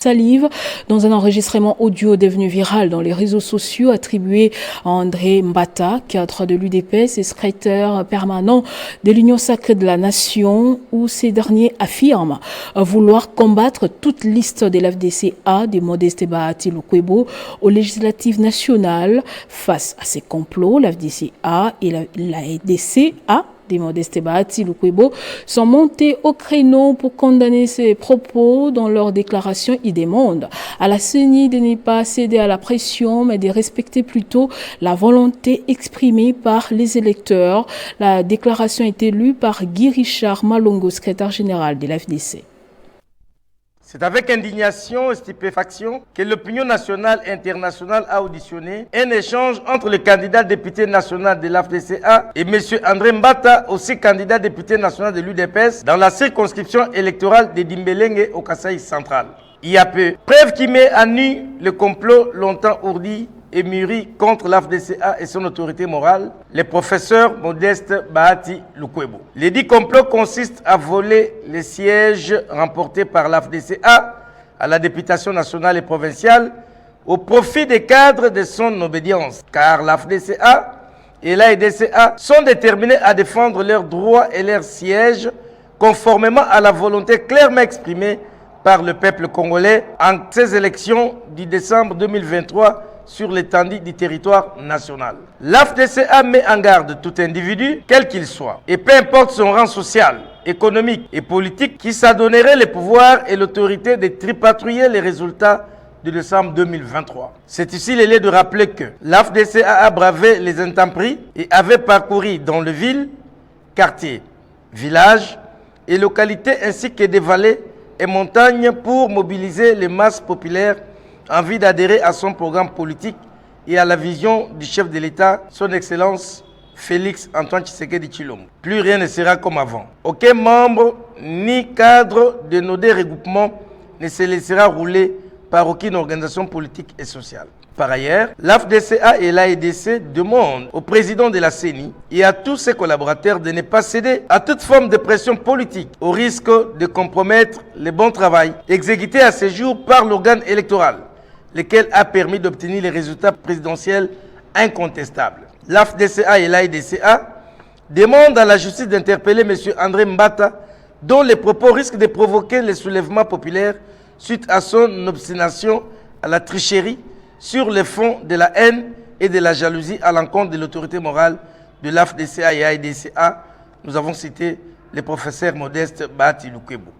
Salive dans un enregistrement audio devenu viral dans les réseaux sociaux attribué à André Mbata, cadre de l'UDPS et secrétaire permanent de l'Union sacrée de la Nation, où ces derniers affirment vouloir combattre toute liste de l'FDCA de Modeste Bahati Lukwebo aux législatives nationales. Face à ces complots, l'FDCA et la EDCA des Modeste Bahati Lukwebo sont montés au créneau pour condamner ces propos. Dans leur déclaration, ils demandent à la CENI de ne pas céder à la pression, mais de respecter plutôt la volonté exprimée par les électeurs. La déclaration a été lue par Guy Richard Malongo, secrétaire général de l'FDC. C'est avec indignation et stupéfaction que l'opinion nationale et internationale a auditionné un échange entre le candidat député national de l'FDCA et M. André Mbata, aussi candidat député national de l'UDPS, dans la circonscription électorale de Dimbelenge au Kasaï central. Il y a peu, preuve qui met à nu le complot longtemps ourdi et mûri contre l'FDCA et son autorité morale, le professeur Modeste Bahati Lukwebo. Les dits complots consistent à voler les sièges remportés par l'FDCA à la députation nationale et provinciale au profit des cadres de son obédience, car l'FDCA et l'AEDCA sont déterminés à défendre leurs droits et leurs sièges conformément à la volonté clairement exprimée par le peuple congolais en ces élections du décembre 2023 sur l'étendue du territoire national. L'FDCA met en garde tout individu, quel qu'il soit, et peu importe son rang social, économique et politique, qui s'adonnerait le pouvoir et l'autorité de tripatouiller les résultats de décembre 2023. C'est ici le lieu de rappeler que l'FDCA a bravé les intempéries et avait parcouru dans les villes, quartiers, villages et localités ainsi que des vallées et montagnes pour mobiliser les masses populaires envie d'adhérer à son programme politique et à la vision du chef de l'État, son Excellence Félix Antoine Tshisekedi Tshilombo. Plus rien ne sera comme avant. Aucun membre ni cadre de nos deux regroupements ne se laissera rouler par aucune organisation politique et sociale. Par ailleurs, l'FDCA et l'AEDC demandent au président de la CENI et à tous ses collaborateurs de ne pas céder à toute forme de pression politique au risque de compromettre le bon travail exécuté à ce jour par l'organe électoral, lequel a permis d'obtenir les résultats présidentiels incontestables. L'FDCA et l'AEDCA demandent à la justice d'interpeller M. André Mbata, dont les propos risquent de provoquer le soulèvement populaire suite à son obstination à la tricherie sur le fond de la haine et de la jalousie à l'encontre de l'autorité morale de l'FDCA et l'AEDCA. Nous avons cité le professeur Modeste Bahati Lukwebo.